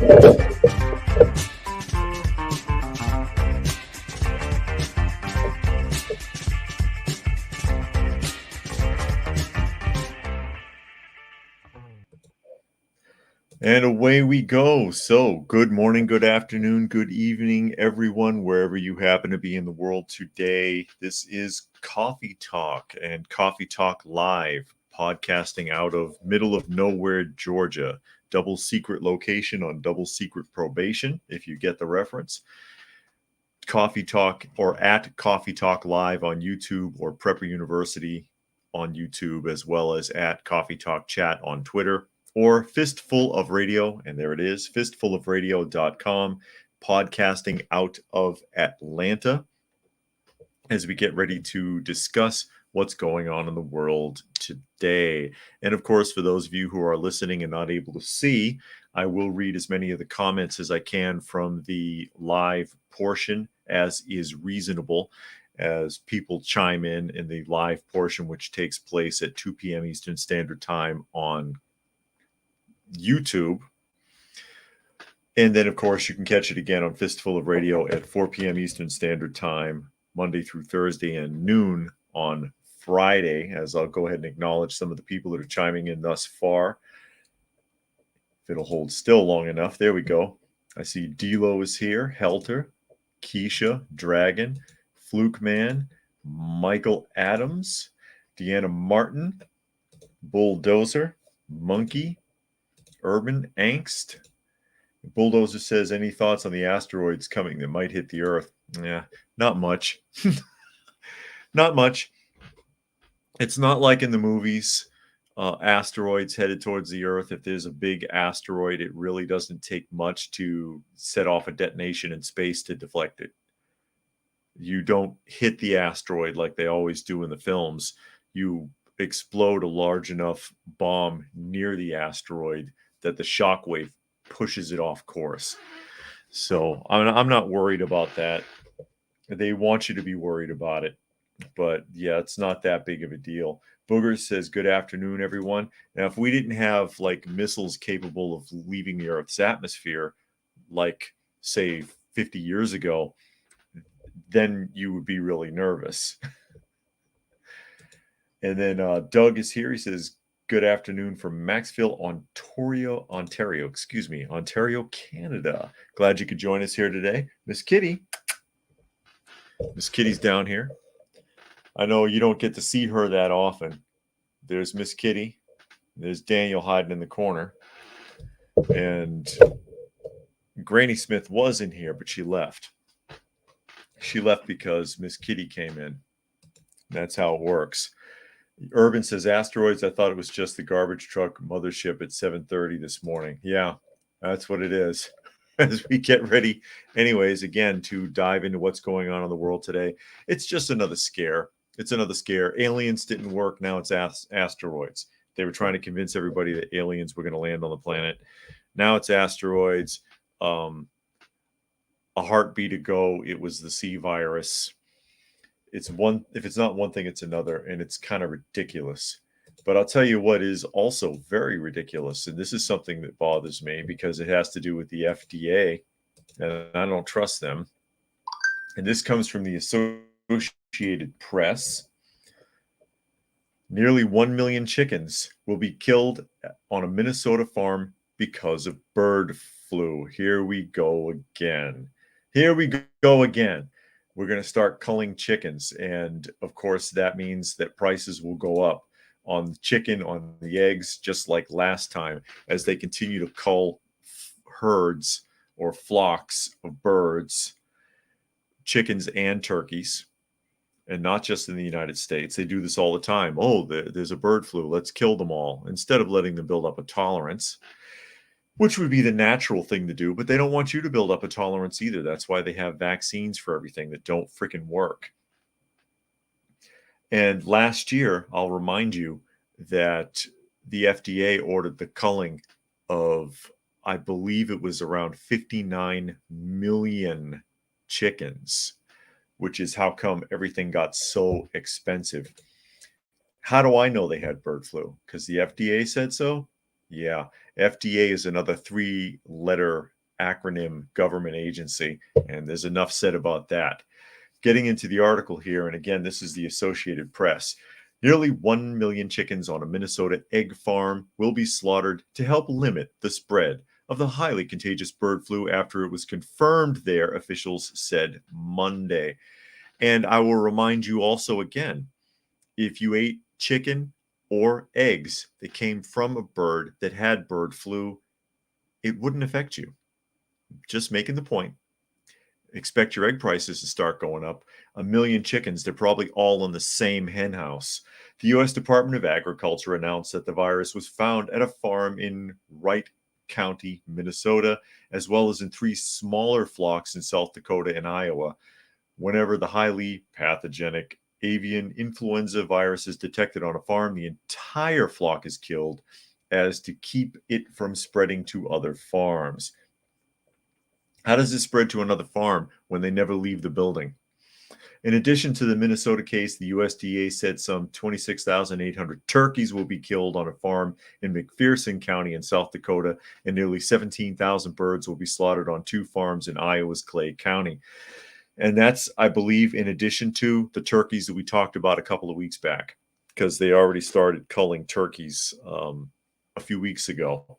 And away we go. So, good morning, good afternoon, good evening, everyone, wherever you happen to be in the world today. This is Coffee Talk and Coffee Talk Live, podcasting out of middle of nowhere, Georgia. Double secret location on double secret probation, if you get the reference. Coffee Talk or at Coffee Talk Live on YouTube or Prepper University on YouTube, as well as at Coffee Talk Chat on Twitter. Or Fistful of Radio, and there it is, fistfulofradio.com, podcasting out of Atlanta as we get ready to discuss what's going on in the world today. And of course, for those of you who are listening and not able to see, I will read as many of the comments as I can from the live portion as is reasonable, as people chime in the live portion, which takes place at 2 p.m. Eastern Standard Time on YouTube. And then, of course, you can catch it again on Fistful of Radio at 4 p.m. Eastern Standard Time, Monday through Thursday, and noon on Friday, as I'll go ahead and acknowledge some of the people that are chiming in thus far. If it'll hold still long enough. There we go. I see D-Lo is here, Helter, Keisha, Dragon, Fluke Man, Michael Adams, Deanna Martin, Bulldozer, Monkey, Urban Angst. Bulldozer says, any thoughts on the asteroids coming that might hit the Earth? Yeah, not much. Not much. It's not like in the movies, asteroids headed towards the Earth. If there's a big asteroid, it really doesn't take much to set off a detonation in space to deflect it. You don't hit the asteroid like they always do in the films. You explode a large enough bomb near the asteroid that the shockwave pushes it off course. So I'm not worried about that. They want you to be worried about it. But yeah, it's not that big of a deal. Booger says, good afternoon, everyone. Now, if we didn't have like missiles capable of leaving the Earth's atmosphere, like say 50 years ago, then you would be really nervous. And then Doug is here. He says, good afternoon from Maxville, Ontario, Canada. Glad you could join us here today. Miss Kitty's down here. I know you don't get to see her that often. There's Miss Kitty. There's Daniel hiding in the corner. And Granny Smith was in here, but she left. She left because Miss Kitty came in. That's how it works. Urban says, asteroids, I thought it was just the garbage truck mothership at 7:30 this morning. Yeah, that's what it is. As we get ready, anyways, again, to dive into what's going on in the world today. It's just another scare. It's another scare. Aliens didn't work. Now it's asteroids. They were trying to convince everybody that aliens were going to land on the planet. Now it's asteroids. A heartbeat ago, it was the C virus. It's one, if it's not one thing, it's another, and it's kind of ridiculous. But I'll tell you what is also very ridiculous, and this is something that bothers me because it has to do with the FDA, and I don't trust them. And this comes from the Associated Press. Nearly 1 million chickens will be killed on a Minnesota farm because of bird flu. Here we go again. Here we go again. We're going to start culling chickens. And of course, that means that prices will go up on the chicken, on the eggs, just like last time, as they continue to cull herds or flocks of birds, chickens and turkeys, and not just in the United States. They do this all the time. Oh, there's a bird flu. Let's kill them all, instead of letting them build up a tolerance, which would be the natural thing to do. But they don't want you to build up a tolerance either. That's why they have vaccines for everything that don't freaking work. And last year, I'll remind you that the FDA ordered the culling of, I believe it was around 59 million chickens, which is how come everything got so expensive. How do I know they had bird flu? Because the FDA said so? Yeah. FDA is another three-letter acronym government agency, and there's enough said about that. Getting into the article here, and again, this is the Associated Press. Nearly 1 million chickens on a Minnesota egg farm will be slaughtered to help limit the spread of the highly contagious bird flu after it was confirmed there, officials said Monday. And I will remind you also again, if you ate chicken or eggs that came from a bird that had bird flu, it wouldn't affect you. Just making the point. Expect your egg prices to start going up. 1 million chickens, they're probably all in the same hen house. The U.S. Department of Agriculture announced that the virus was found at a farm in Wright County, Minnesota, as well as in 3 smaller flocks in South Dakota and Iowa. Whenever the highly pathogenic avian influenza virus is detected on a farm, the entire flock is killed as to keep it from spreading to other farms. How does it spread to another farm when they never leave the building? In addition to the Minnesota case, the USDA said some 26,800 turkeys will be killed on a farm in McPherson County in South Dakota, and nearly 17,000 birds will be slaughtered on 2 farms in Iowa's Clay County. And that's, I believe, in addition to the turkeys that we talked about a couple of weeks back, because they already started culling turkeys a few weeks ago.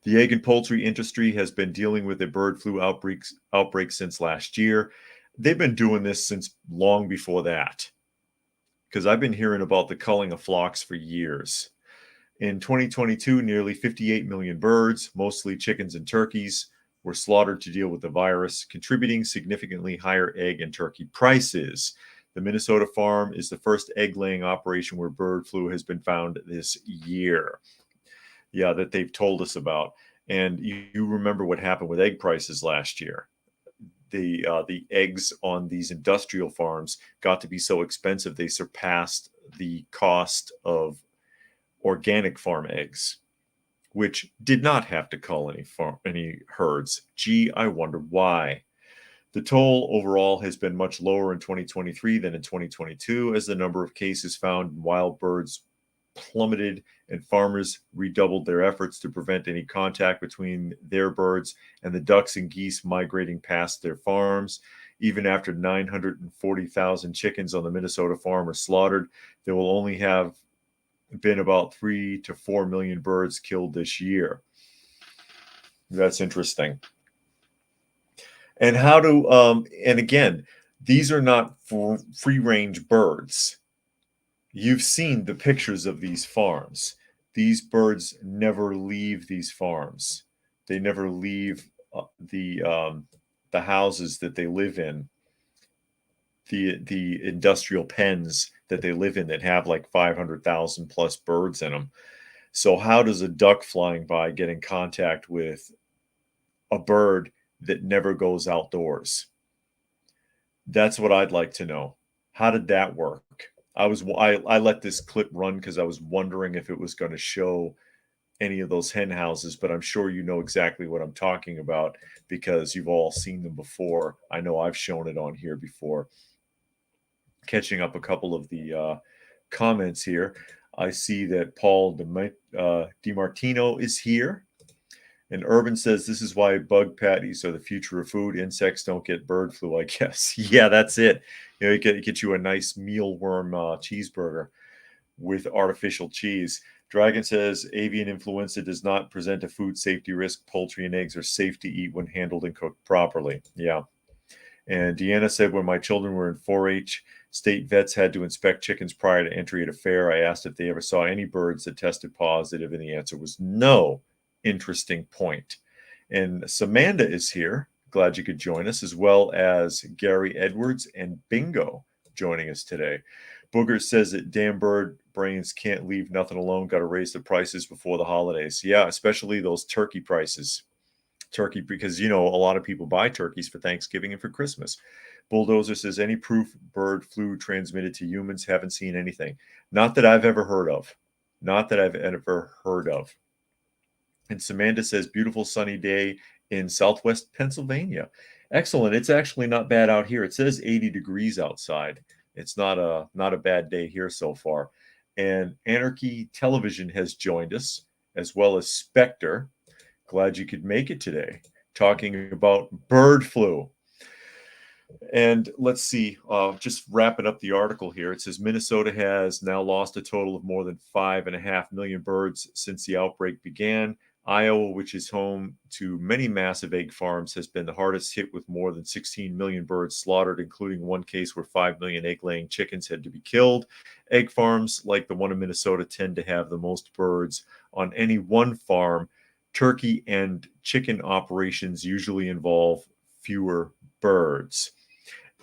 The egg and poultry industry has been dealing with a bird flu outbreak since last year. They've been doing this since long before that, because I've been hearing about the culling of flocks for years. In 2022, nearly 58 million birds, mostly chickens and turkeys, were slaughtered to deal with the virus, contributing significantly higher egg and turkey prices. The Minnesota farm is the first egg-laying operation where bird flu has been found this year. Yeah, that they've told us about. And you remember what happened with egg prices last year. The eggs on these industrial farms got to be so expensive they surpassed the cost of organic farm eggs, which did not have to cull any herds. Gee, I wonder why. The toll overall has been much lower in 2023 than in 2022, as the number of cases found in wild birds plummeted and farmers redoubled their efforts to prevent any contact between their birds and the ducks and geese migrating past their farms. Even after 940,000 chickens on the Minnesota farm are slaughtered, there will only have been about 3 to 4 million birds killed this year. That's interesting. And how do and again, these are not free range birds. You've seen the pictures of these farms. These birds never leave these farms. They never leave the houses that they live in, the industrial pens that they live in that have like 500,000 plus birds in them. So how does a duck flying by get in contact with a bird that never goes outdoors? That's what I'd like to know. How did that work? I let this clip run because I was wondering if it was going to show any of those hen houses, but I'm sure you know exactly what I'm talking about because you've all seen them before. I know I've shown it on here before. Catching up a couple of the comments here. I see that Paul DiMartino is here. And Urban says this is why bug patties are the future of food. Insects don't get bird flu, I guess. Yeah, that's it. You know, you get you a nice mealworm cheeseburger with artificial cheese. Dragon says avian influenza does not present a food safety risk. Poultry and eggs are safe to eat when handled and cooked properly. Yeah. And Deanna said, when my children were in 4-H, state vets had to inspect chickens prior to entry at a fair. I asked if they ever saw any birds that tested positive, and the answer was no. Interesting point. And Samanda is here. Glad you could join us, as well as Gary Edwards and Bingo joining us today. Booger says that damn bird brains can't leave nothing alone. Got to raise the prices before the holidays. Yeah, especially those turkey prices. Turkey, because, you know, a lot of people buy turkeys for Thanksgiving and for Christmas. Bulldozer says, any proof bird flu transmitted to humans? Haven't seen anything. Not that I've ever heard of. Not that I've ever heard of. And Samantha says, beautiful sunny day in Southwest Pennsylvania. Excellent. It's actually not bad out here. It says 80 degrees outside. It's not a bad day here so far. And Anarchy Television has joined us. as well as Spectre. Glad you could make it today, talking about bird flu. And let's see, just wrapping up the article here. It says Minnesota has now lost a total of more than 5.5 million birds since the outbreak began. Iowa, which is home to many massive egg farms, has been the hardest hit with more than 16 million birds slaughtered, including one case where 5 million egg-laying chickens had to be killed. Egg farms, like the one in Minnesota, tend to have the most birds on any one farm. Turkey and chicken operations usually involve fewer birds.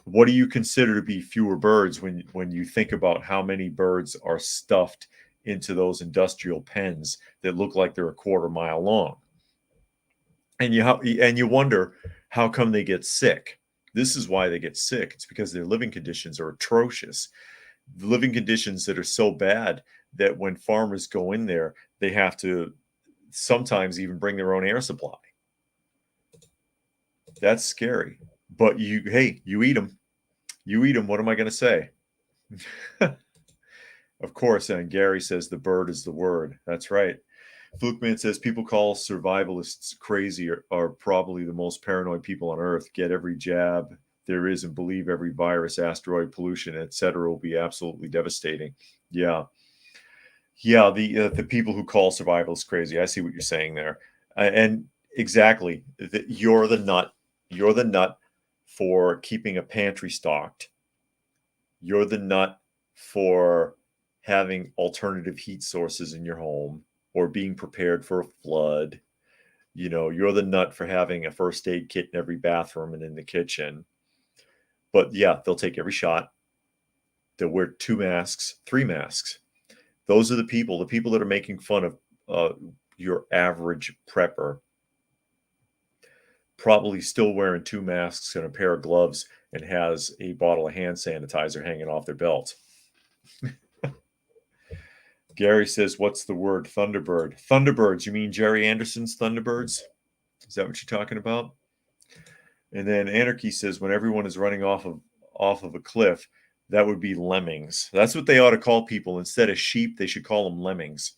What do you consider to be fewer birds when you think about how many birds are stuffed into those industrial pens that look like they're a quarter mile long? And you wonder, how come they get sick? This is why they get sick. It's because their living conditions are atrocious. The living conditions that are so bad that when farmers go in there, they have to sometimes even bring their own air supply. That's scary. But you eat them. You eat them. What am I going to say? Of course, and Gary says the bird is the word. That's right. Flukeman says people call survivalists crazy are probably the most paranoid people on earth. Get every jab there is and believe every virus, asteroid, pollution, etc. will be absolutely devastating. Yeah. Yeah, the people who call survivalists crazy. I see what you're saying there. And exactly, you're the nut. You're the nut for keeping a pantry stocked. You're the nut for having alternative heat sources in your home or being prepared for a flood. You know, you're the nut for having a first aid kit in every bathroom and in the kitchen. But yeah, they'll take every shot. They'll wear 2 masks, 3 masks. Those are the people that are making fun of your average prepper, probably still wearing 2 masks and a pair of gloves and has a bottle of hand sanitizer hanging off their belt. Gary says, what's the word? Thunderbird. Thunderbirds, you mean Jerry Anderson's Thunderbirds? Is that what you're talking about? And then Anarchy says, when everyone is running off of a cliff, that would be lemmings. That's what they ought to call people. Instead of sheep, they should call them lemmings.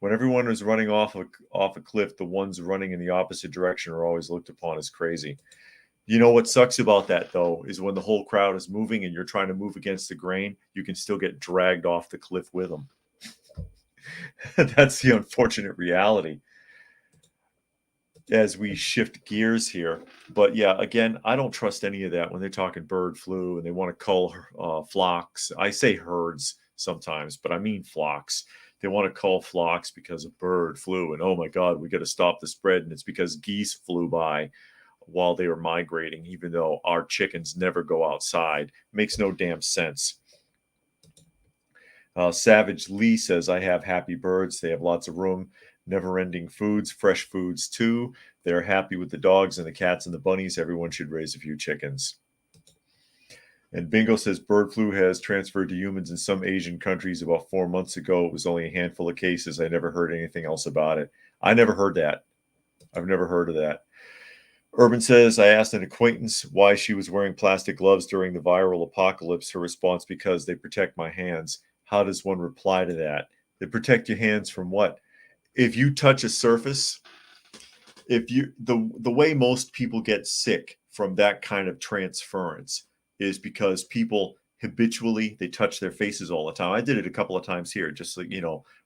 When everyone is running off a cliff, the ones running in the opposite direction are always looked upon as crazy. You know what sucks about that, though, is when the whole crowd is moving and you're trying to move against the grain, you can still get dragged off the cliff with them. That's the unfortunate reality as we shift gears here. But yeah, again, I don't trust any of that when they're talking bird flu and they want to cull flocks. I say herds sometimes, but I mean flocks. They want to cull flocks because of bird flu. And oh my God, we got to stop the spread. And it's because geese flew by while they were migrating, even though our chickens never go outside. Makes no damn sense. Savage Lee says, I have happy birds. They have lots of room, never-ending foods, fresh foods too. They're happy with the dogs and the cats and the bunnies. Everyone should raise a few chickens. And Bingo says, bird flu has transferred to humans in some Asian countries about 4 months ago. It was only a handful of cases. I never heard anything else about it. I never heard that. I've never heard of that. Urban says, I asked an acquaintance why she was wearing plastic gloves during the viral apocalypse. Her response, because they protect my hands. How does one reply to that? They protect your hands from what? If you touch a surface, the way most people get sick from that kind of transference is because people habitually, they touch their faces all the time. I did it a couple of times here, just like,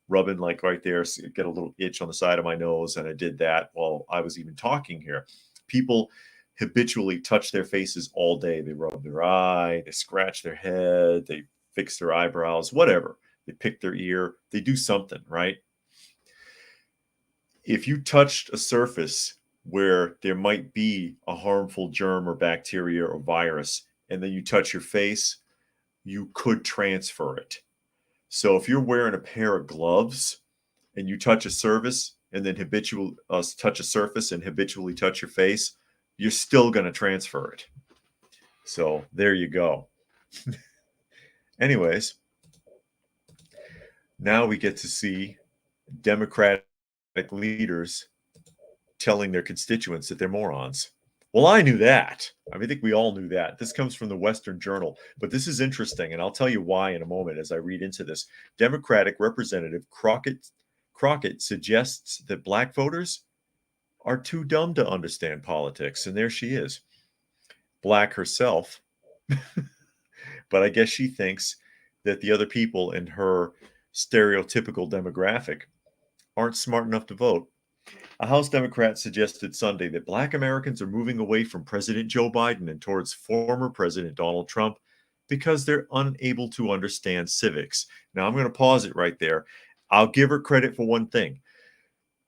rubbing like right there, get a little itch on the side of my nose. And I did that while I was even talking here. People habitually touch their faces all day. They rub their eye, they scratch their head, they fix their eyebrows, whatever. They pick their ear, they do something, right? If you touched a surface where there might be a harmful germ or bacteria or virus, and then you touch your face, you could transfer it. So if you're wearing a pair of gloves and you touch a surface and then touch a surface and habitually touch your face, you're still going to transfer it. So there you go. Anyways, now we get to see Democratic leaders telling their constituents that they're morons. Well, I knew that. I think we all knew that. This comes from the Western Journal, but this is interesting, and I'll tell you why in a moment as I read into this. Democratic Representative Crockett suggests that black voters are too dumb to understand politics. And there she is, black herself. But I guess she thinks that the other people in her stereotypical demographic aren't smart enough to vote. A House Democrat suggested Sunday that black Americans are moving away from President Joe Biden and towards former President Donald Trump because they're unable to understand civics. Now, I'm going to pause it right there. I'll give her credit for one thing.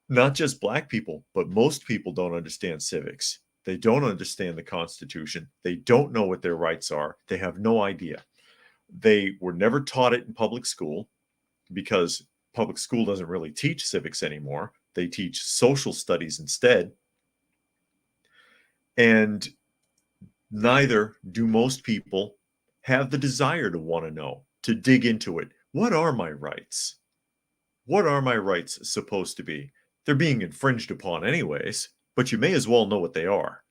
Not just black people, but most people don't understand civics. They don't understand the Constitution. They don't know what their rights are. They have no idea. They were never taught it in public school because public school doesn't really teach civics anymore. They teach social studies instead. And neither do most people have the desire to want to know, to dig into it. What are my rights? What are my rights supposed to be? They're being infringed upon anyways, but you may as well know what they are.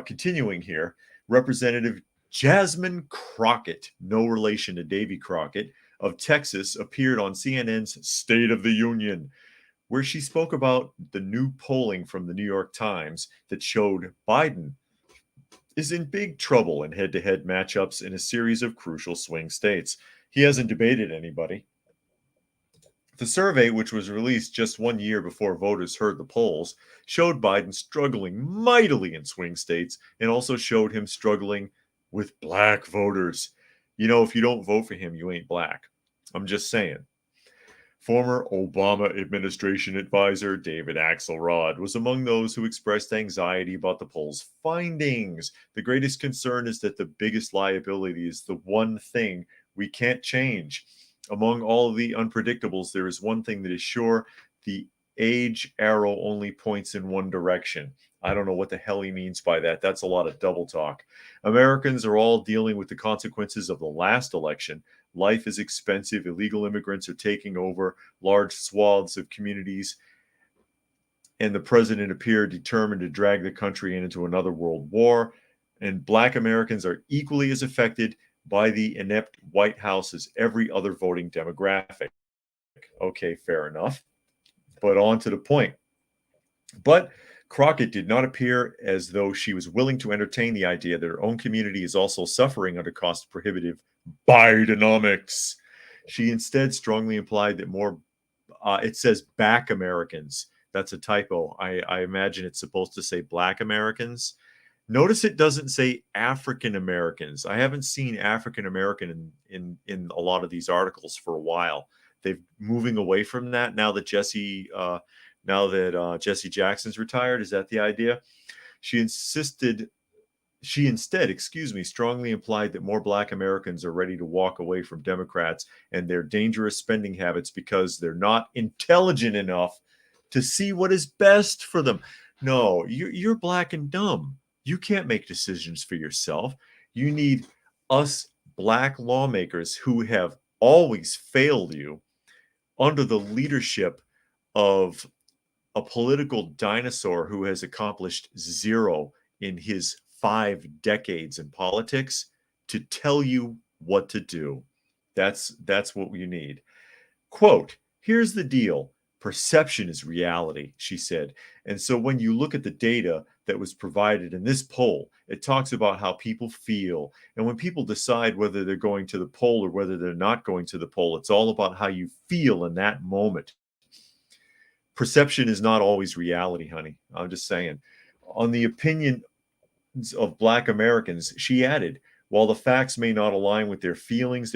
Continuing here, Representative Jasmine Crockett, no relation to Davy Crockett, of Texas, appeared on CNN's State of the Union, where she spoke about the new polling from the New York Times that showed Biden is in big trouble in head-to-head matchups in a series of crucial swing states. He hasn't debated anybody. The survey, which was released just 1 year before voters heard the polls, showed Biden struggling mightily in swing states and also showed him struggling with black voters. You know, if you don't vote for him, you ain't black. I'm just saying. Former Obama administration advisor David Axelrod was among those who expressed anxiety about the poll's findings. The greatest concern is that the biggest liability is the one thing we can't change. Among all of the unpredictables, there is one thing that is sure: the age arrow only points in one direction. I don't know what the hell he means by that. That's a lot of double talk. Americans are all dealing with the consequences of the last election. Life is expensive. Illegal immigrants are taking over large swaths of communities. And the president appeared determined to drag the country into another world war. And black Americans are equally as affected by the inept White House as every other voting demographic. Okay, fair enough. But on to the point. But Crockett did not appear as though she was willing to entertain the idea that her own community is also suffering under cost-prohibitive Bidenomics. She instead strongly implied that more, it says back Americans. That's a typo. I imagine it's supposed to say black Americans. Notice it doesn't say African Americans. I haven't seen African American in a lot of these articles for a while. They're moving away from that now that Jesse Jackson's retired. Is that the idea? She instead, strongly implied that more black Americans are ready to walk away from Democrats and their dangerous spending habits because they're not intelligent enough to see what is best for them. No, you're black and dumb. You can't make decisions for yourself. You need us black lawmakers who have always failed you under the leadership of a political dinosaur who has accomplished zero in his 5 decades in politics to tell you what to do. That's what you need. Quote, here's the deal. Perception is reality, she said. And so when you look at the data that was provided in this poll, it talks about how people feel. And when people decide whether they're going to the poll or whether they're not going to the poll, it's all about how you feel in that moment. Perception is not always reality, honey. I'm just saying. On the opinions of black Americans, she added, while the facts may not align with their feelings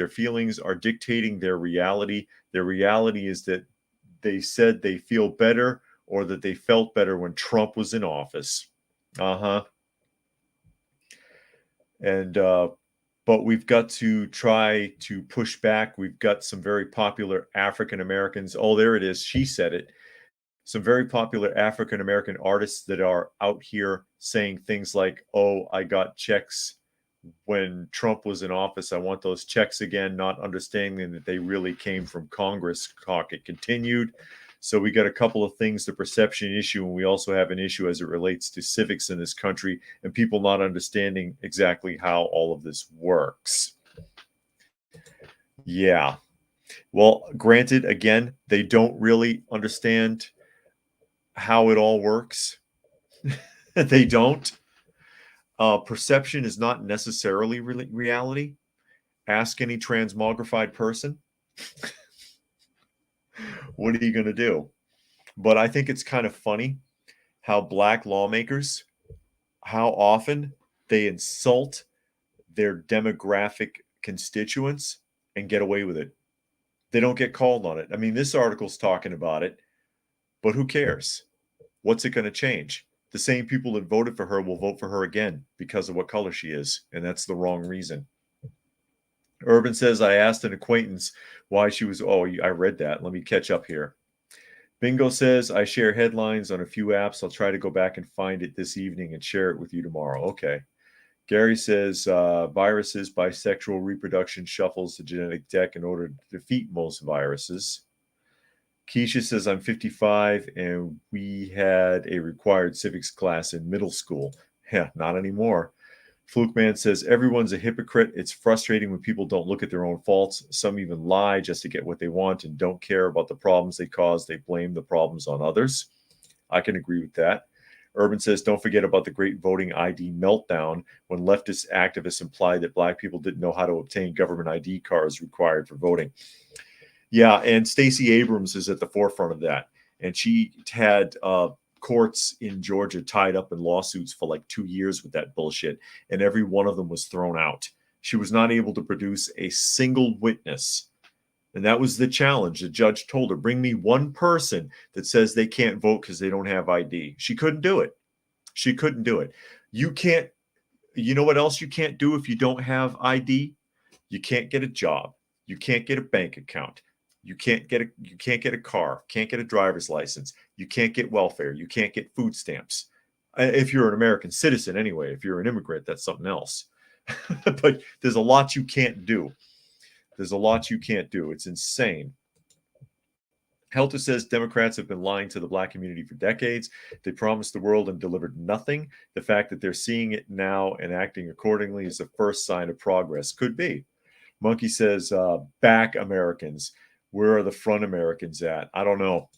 are dictating their reality. Their reality is that they said they feel better or that they felt better when Trump was in office. And but we've got to try to push back. We've got some very popular African Americans. Oh, there it is. She said it. Some very popular African American artists that are out here saying things like, oh, I got checks when Trump was in office. I want those checks again, not understanding that they really came from Congress. Crockett continued. So we got a couple of things, the perception issue, and we also have an issue as it relates to civics in this country and people not understanding exactly how all of this works. Yeah. Well, granted, again, they don't really understand how it all works. They don't. Perception is not necessarily reality. Ask any transmogrified person. What are you going to do? But I think it's kind of funny how black lawmakers, how often they insult their demographic constituents and get away with it. They don't get called on it. I mean, this article's talking about it, but who cares? What's it going to change? The same people that voted for her will vote for her again because of what color she is, and that's the wrong reason. Urban says, I asked an acquaintance why she was. Oh, I read that. Let me catch up here. Bingo says, I share headlines on a few apps. I'll try to go back and find it this evening and share it with you tomorrow. Okay. Gary says, viruses, bisexual reproduction shuffles the genetic deck in order to defeat most viruses. Keisha says, I'm 55 and we had a required civics class in middle school. Yeah, not anymore. Fluke Man says, everyone's a hypocrite. It's frustrating when people don't look at their own faults. Some even lie just to get what they want and don't care about the problems they cause. They blame the problems on others. I can agree with that. Urban says, don't forget about the great voting ID meltdown when leftist activists implied that black people didn't know how to obtain government ID cards required for voting. Yeah, and Stacey Abrams is at the forefront of that. And she had courts in Georgia tied up in lawsuits for like 2 years with that bullshit, and every one of them was thrown out. She was not able to produce a single witness. And that was the challenge. The judge told her, bring me one person that says they can't vote because they don't have ID. She couldn't do it. She couldn't do it. You can't, you know what else you can't do if you don't have ID? You can't get a job. You can't get a bank account. You can't get a car, can't get a driver's license. You can't get welfare. You can't get food stamps. If you're an American citizen anyway, if you're an immigrant, that's something else. But there's a lot you can't do. There's a lot you can't do. It's insane. Helter says Democrats have been lying to the black community for decades. They promised the world and delivered nothing. The fact that they're seeing it now and acting accordingly is the first sign of progress. Could be. Monkey says, back Americans. Where are the front Americans at? I don't know.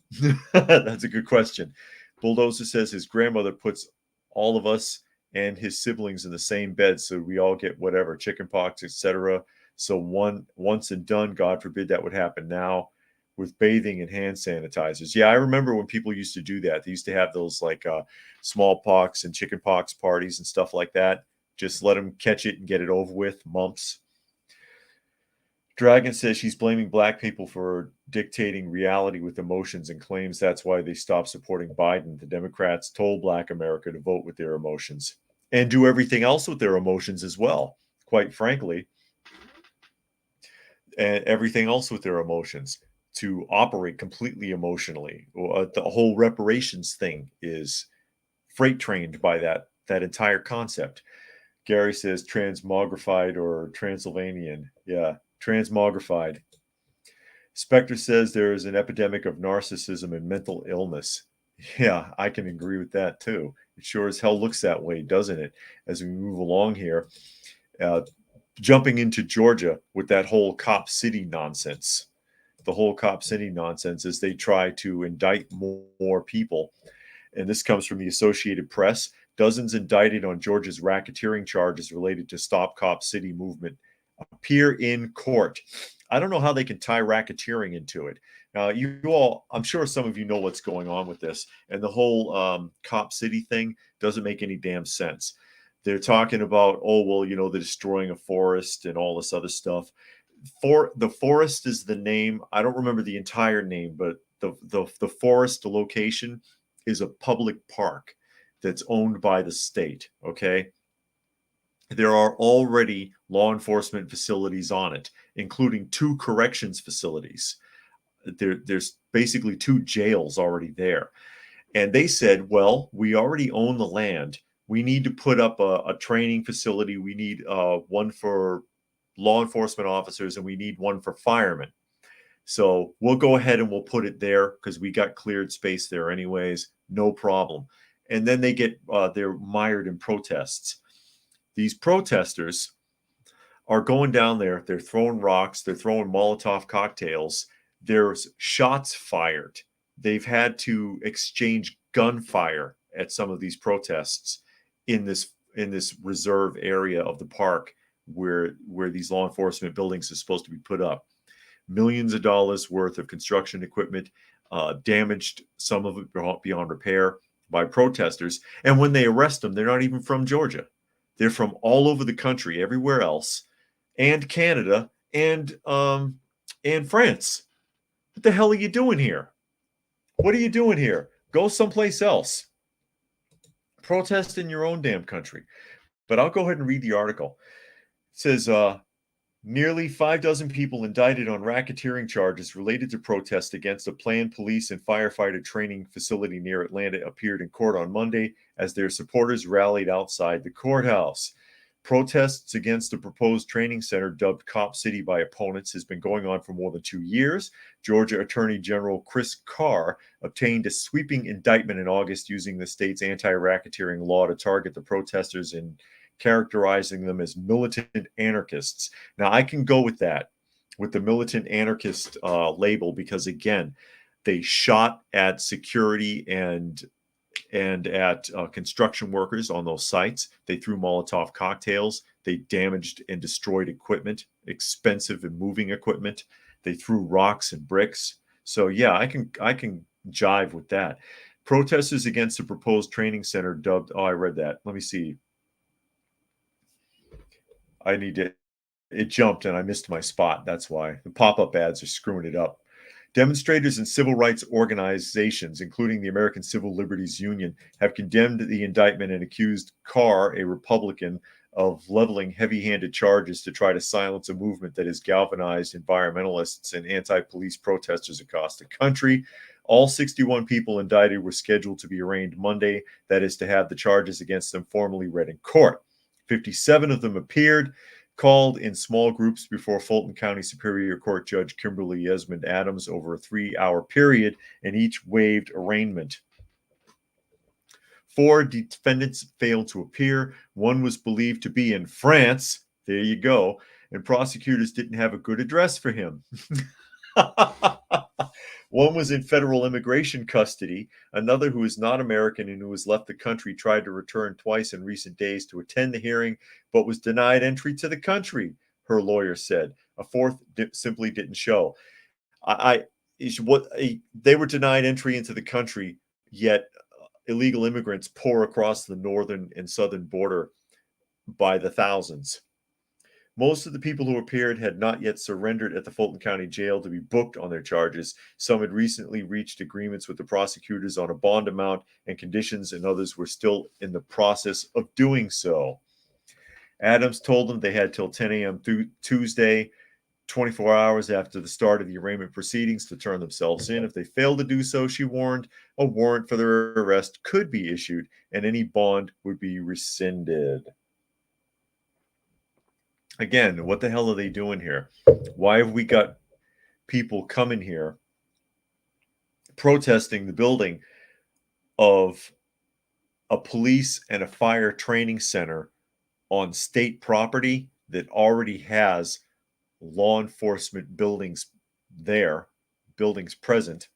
That's a good question. Bulldozer says his grandmother puts all of us and his siblings in the same bed so we all get whatever, chickenpox, etc. So once and done, God forbid that would happen now with bathing and hand sanitizers. Yeah, I remember when people used to do that. They used to have those like smallpox and chickenpox parties and stuff like that. Just let them catch it and get it over with, mumps. Dragon says she's blaming black people for dictating reality with emotions and claims that's why they stopped supporting Biden. The Democrats told black America to vote with their emotions and do everything else with their emotions as well, quite frankly, and everything else with their emotions to operate completely emotionally. The whole reparations thing is freight trained by that entire concept. Gary says transmogrified or Transylvanian. Yeah, transmogrified. Spectre says there is an epidemic of narcissism and mental illness. Yeah, I can agree with that too. It sure as hell looks that way, doesn't it? As we move along here, jumping into Georgia with that whole Cop City nonsense. The whole Cop City nonsense is they try to indict more people. And this comes from the Associated Press. Dozens indicted on Georgia's racketeering charges related to Stop Cop City movement appear in court. I don't know how they can tie racketeering into it. Now, you all, I'm sure some of you know what's going on with this, and the whole Cop City thing doesn't make any damn sense. They're talking about, oh, well, you know, they're destroying a forest and all this other stuff. For the forest is the name. I don't remember the entire name, but the forest, the location is a public park that's owned by the state. Okay. There are already law enforcement facilities on it, including 2 corrections facilities. There's basically 2 jails already there. And they said, well, we already own the land. We need to put up a training facility. We need one for law enforcement officers, and we need one for firemen. So we'll go ahead and we'll put it there because we got cleared space there anyways. No problem. And then they're mired in protests. These protesters are going down there. They're throwing rocks. They're throwing Molotov cocktails. There's shots fired. They've had to exchange gunfire at some of these protests in this reserve area of the park where these law enforcement buildings are supposed to be put up. Millions of dollars worth of construction equipment damaged, some of it beyond repair by protesters. And when they arrest them, they're not even from Georgia. They're from all over the country, everywhere else, and Canada, and France. What the hell are you doing here? What are you doing here? Go someplace else. Protest in your own damn country. But I'll go ahead and read the article. It says, nearly 6 people indicted on racketeering charges related to protests against a planned police and firefighter training facility near Atlanta appeared in court on Monday as their supporters rallied outside the courthouse. Protests against the proposed training center, dubbed Cop City by opponents, has been going on for more than 2 years. Georgia Attorney General Chris Carr obtained a sweeping indictment in August using the state's anti-racketeering law to target the protesters and characterizing them as militant anarchists. Now, I can go with that, with the militant anarchist label, because, again, they shot at security and at construction workers on those sites. They threw Molotov cocktails. They damaged and destroyed equipment, expensive and moving equipment. They threw rocks and bricks. So yeah, I can jive with that. Protesters against the proposed training center dubbed, I read that. Let me see. It jumped and I missed my spot. That's why. The pop-up ads are screwing it up. Demonstrators and civil rights organizations, including the American Civil Liberties Union, have condemned the indictment and accused Carr, a Republican, of leveling heavy-handed charges to try to silence a movement that has galvanized environmentalists and anti-police protesters across the country. All 61 people indicted were scheduled to be arraigned Monday, that is, to have the charges against them formally read in court. 57 of them appeared, called in small groups before Fulton County Superior Court Judge Kimberly Esmond Adams over a 3-hour period, and each waived arraignment. 4 defendants failed to appear. One was believed to be in France. There you go. And prosecutors didn't have a good address for him. One was in federal immigration custody. Another, who is not American and who has left the country, tried to return twice in recent days to attend the hearing, but was denied entry to the country, her lawyer said. A fourth simply didn't show. They were denied entry into the country, yet illegal immigrants pour across the northern and southern border by the thousands. Most of the people who appeared had not yet surrendered at the Fulton County Jail to be booked on their charges. Some had recently reached agreements with the prosecutors on a bond amount and conditions, and others were still in the process of doing so. Adams told them they had till 10 a.m. through Tuesday, 24 hours after the start of the arraignment proceedings, to turn themselves in. If they failed to do so, she warned, a warrant for their arrest could be issued and any bond would be rescinded. Again, what the hell are they doing here? Why have we got people coming here protesting the building of a police and a fire training center on state property that already has law enforcement buildings there, buildings present,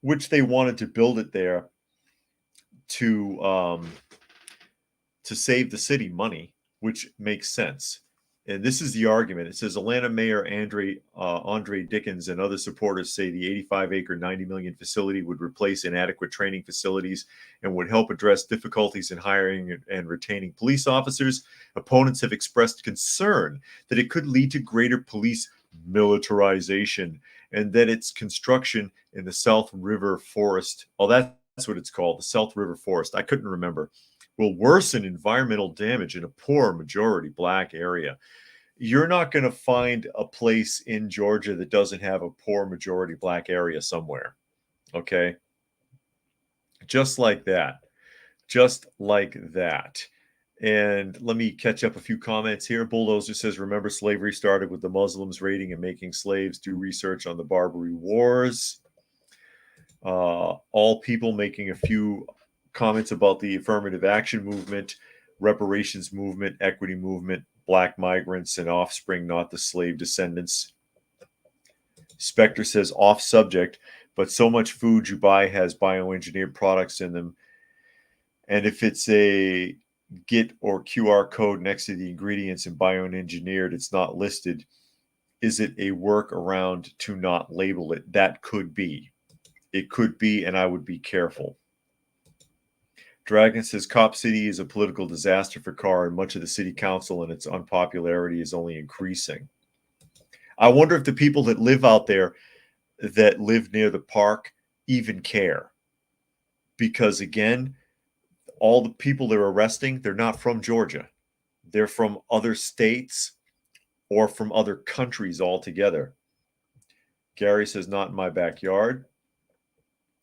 which they wanted to build it there to save the city money, which makes sense. And this is the argument. It says Atlanta Mayor Andre Dickens and other supporters say the 85-acre, $90 million facility would replace inadequate training facilities and would help address difficulties in hiring and retaining police officers. Opponents have expressed concern that it could lead to greater police militarization and that its construction in the South River Forest, that's what it's called, the South River Forest, I couldn't remember, will worsen environmental damage in a poor majority Black area. You're not going to find a place in Georgia that doesn't have a poor majority Black area somewhere. Okay? Just like that. Just like that. And let me catch up a few comments here. Bulldozer says, remember, slavery started with the Muslims raiding and making slaves. Do research on the Barbary Wars. All people making a few comments about the affirmative action movement, reparations movement, equity movement. black migrants and offspring, not the slave descendants. Spectre says off subject, but so much food you buy has bioengineered products in them. And if it's a GIT or QR code next to the ingredients and bioengineered, it's not listed. Is it a workaround to not label it? That could be. It could be, and I would be careful. Dragon says Cop City is a political disaster for Carr, and much of the city council and its unpopularity is only increasing. I wonder if the people that live out there, that live near the park, even care. Because again, all the people they're arresting, they're not from Georgia. They're from other states or from other countries altogether. Gary says, not in my backyard.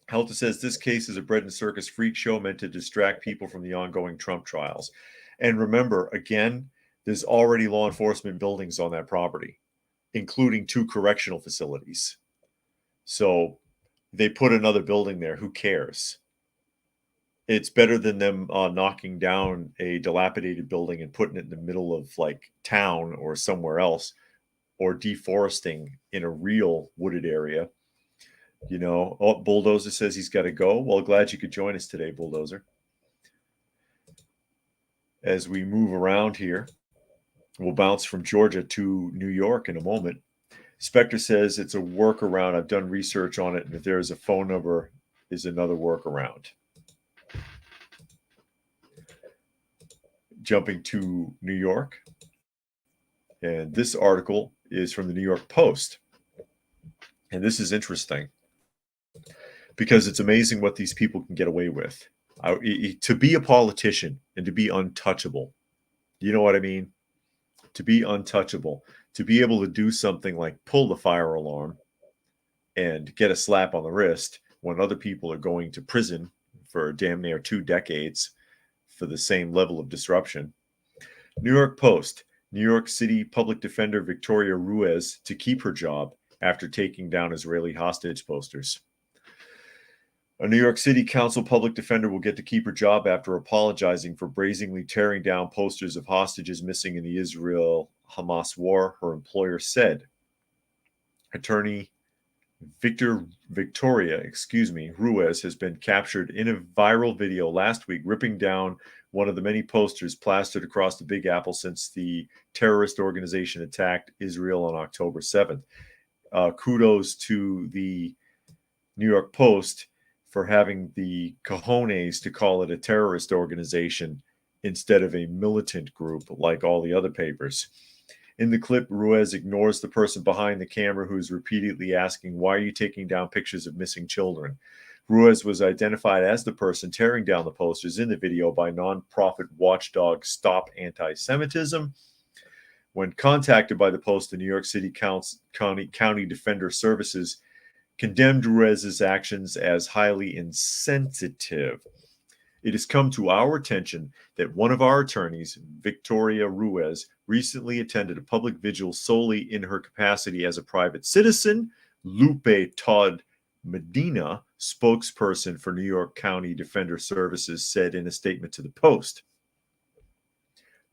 Helta says, this case is a bread and circus freak show meant to distract people from the ongoing Trump trials. And remember, again, there's already law enforcement buildings on that property, including 2 correctional facilities. So they put another building there. Who cares? It's better than them knocking down a dilapidated building and putting it in the middle of like town or somewhere else, or deforesting in a real wooded area. You know, oh, Bulldozer says he's got to go. Well, glad you could join us today, Bulldozer. As we move around here, we'll bounce from Georgia to New York in a moment. Spectre says it's a workaround. I've done research on it, and if there is a phone number, is another workaround. Jumping to New York, and this article is from the New York Post. And this is interesting because it's amazing what these people can get away with. To be a politician and to be untouchable, you know what I mean? To be untouchable, to be able to do something like pull the fire alarm and get a slap on the wrist when other people are going to prison for damn near 2 decades for the same level of disruption. New York Post, New York City public defender Victoria Ruiz to keep her job after taking down Israeli hostage posters. A New York City Council public defender will get to keep her job after apologizing for brazenly tearing down posters of hostages missing in the Israel-Hamas war, her employer said. Attorney Victoria Ruiz has been captured in a viral video last week ripping down one of the many posters plastered across the Big Apple since the terrorist organization attacked Israel on October 7th. Kudos to the New York Post for having the cojones to call it a terrorist organization instead of a militant group like all the other papers. In the clip, Ruiz ignores the person behind the camera who is repeatedly asking, why are you taking down pictures of missing children? Ruiz was identified as the person tearing down the posters in the video by nonprofit watchdog Stop Anti-Semitism. When contacted by the Post, the New York City County Defender Services condemned Ruiz's actions as highly insensitive. It has come to our attention that one of our attorneys, Victoria Ruiz, recently attended a public vigil solely in her capacity as a private citizen. Lupe Todd Medina, spokesperson for New York County Defender Services, said in a statement to the Post.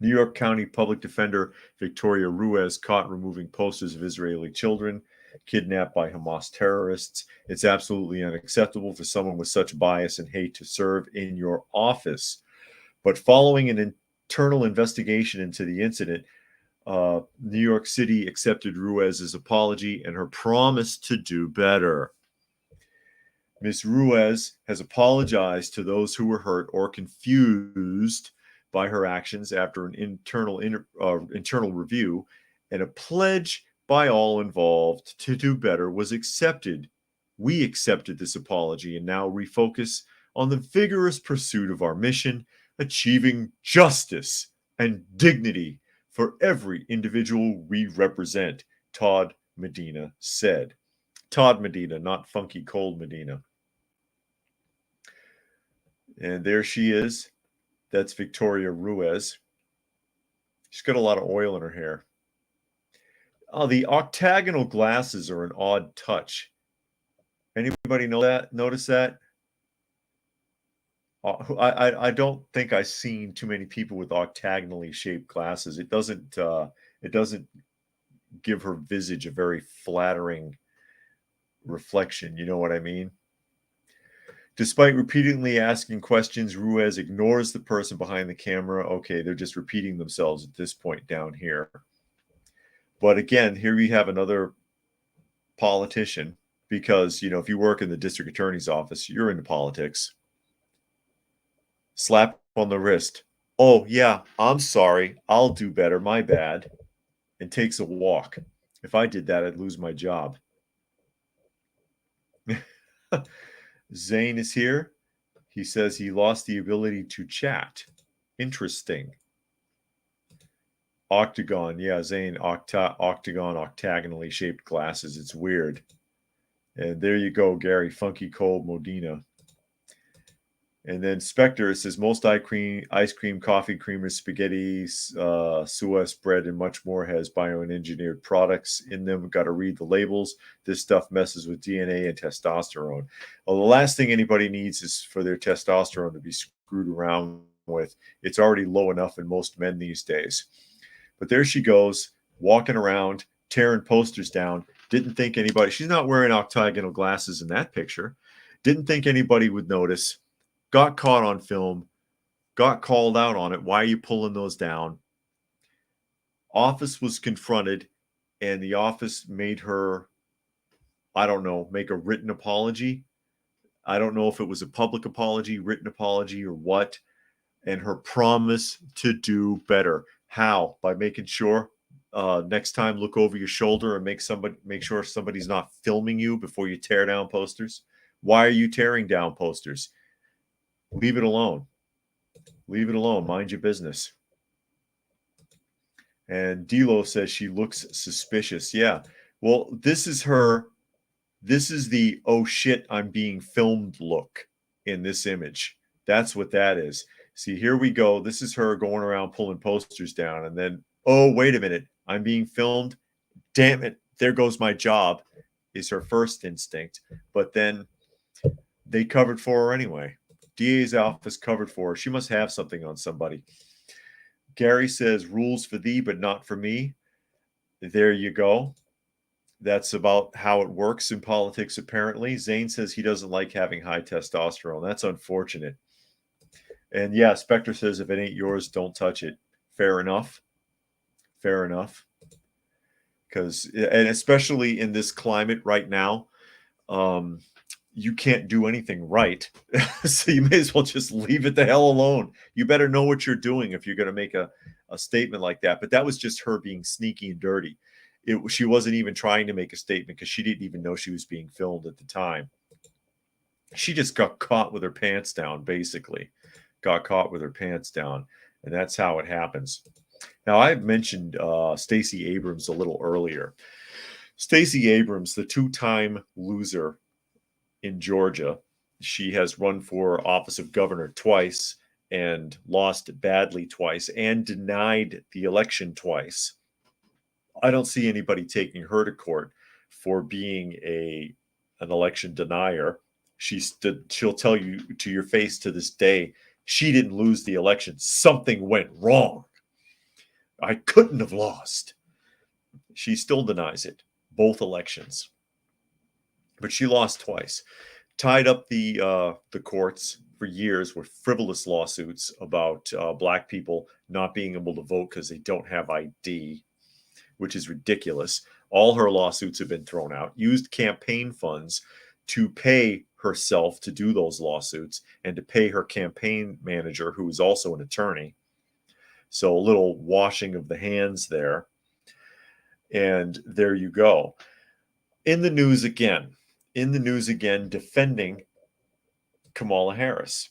New York County Public Defender Victoria Ruiz caught removing posters of Israeli children kidnapped by Hamas terrorists. It's absolutely unacceptable for someone with such bias and hate to serve in your office. But following an internal investigation into the incident, New York City accepted Ruiz's apology and her promise to do better. Ms. Ruiz has apologized to those who were hurt or confused by her actions after an internal review, and a pledge by all involved to do better was accepted. We accepted this apology and now refocus on the vigorous pursuit of our mission, achieving justice and dignity for every individual we represent, Todd Medina said. Todd Medina, not Funky Cold Medina. And there she is. That's Victoria Ruiz. She's got a lot of oil in her hair. Oh, the octagonal glasses are an odd touch. Anybody know that? Notice that? I don't think I've seen too many people with octagonally shaped glasses. It doesn't give her visage a very flattering reflection. You know what I mean? Despite repeatedly asking questions, Ruiz ignores the person behind the camera. Okay, they're just repeating themselves at this point down here. But again, here we have another politician because, if you work in the district attorney's office, you're into politics. Slap on the wrist. Oh, yeah, I'm sorry. I'll do better. My bad. And takes a walk. If I did that, I'd lose my job. Zane is here. He says he lost the ability to chat. Interesting. Octagon. Yeah, Zane, octagon, octagonally shaped glasses. It's weird. And there you go, Gary. Funky Cold Modena. And then Spectre says most ice cream, coffee creamers, spaghetti, Suez bread, and much more has bioengineered products in them. Got to read the labels. This stuff messes with DNA and testosterone. Well, the last thing anybody needs is for their testosterone to be screwed around with. It's already low enough in most men these days. But there she goes, walking around, tearing posters down. Didn't think anybody, she's not wearing octagonal glasses in that picture. Didn't think anybody would notice. Got caught on film, got called out on it. Why are you pulling those down? Office was confronted, and the office made her, I don't know, make a written apology. I don't know if it was a public apology, written apology, or what. And her promise to do better. How? By making sure next time look over your shoulder and make sure somebody's not filming you before you tear down posters. Why are you tearing down posters? Leave it alone. Leave it alone. Mind your business. And Dilo says she looks suspicious. Yeah. Well, this is her. This is the oh shit, I'm being filmed look in this image. That's what that is. See, here we go. This is her going around pulling posters down. And then, oh, wait a minute. I'm being filmed. Damn it. There goes my job, is her first instinct. But then they covered for her anyway. DA's office covered for her. She must have something on somebody. Gary says, rules for thee, but not for me. There you go. That's about how it works in politics, apparently. Zane says he doesn't like having high testosterone. That's unfortunate. And yeah, Spectre says, if it ain't yours, don't touch it. Fair enough. Fair enough. Because, and especially in this climate right now, you can't do anything right. So you may as well just leave it the hell alone. You better know what you're doing if you're going to make a statement like that. But that was just her being sneaky and dirty. She wasn't even trying to make a statement because she didn't even know she was being filmed at the time. She just got caught with her pants down, basically. Got caught with her pants down. And that's how it happens. Now, I mentioned Stacey Abrams a little earlier. Stacey Abrams, the two-time loser in Georgia. She has run for office of governor twice and lost badly twice and denied the election twice. I don't see anybody taking her to court for being an election denier. She'll tell you to your face to this day, she didn't lose the election. Something went wrong. I couldn't have lost. She still denies it, both elections. But she lost twice. Tied up the courts for years with frivolous lawsuits about black people not being able to vote because they don't have ID, which is ridiculous. All her lawsuits have been thrown out. Used campaign funds to pay herself to do those lawsuits and to pay her campaign manager, who is also an attorney. So a little washing of the hands there. And there you go. In the news again, defending Kamala Harris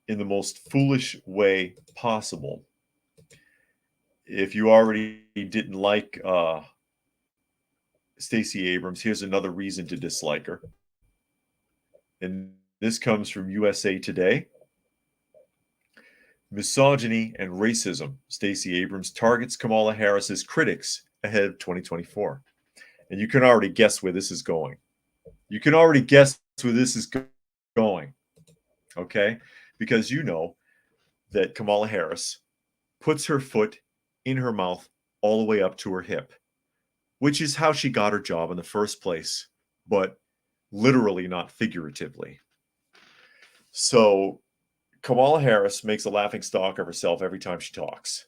in the most foolish way possible. If you already didn't like Stacey Abrams, here's another reason to dislike her. And this comes from USA Today. Misogyny and racism. Stacey Abrams targets Kamala Harris's critics ahead of 2024. And you can already guess where this is going. Okay? because you know that Kamala Harris puts her foot in her mouth all the way up to her hip, which is how she got her job in the first place, but literally, not figuratively. So Kamala Harris makes a laughingstock of herself every time she talks.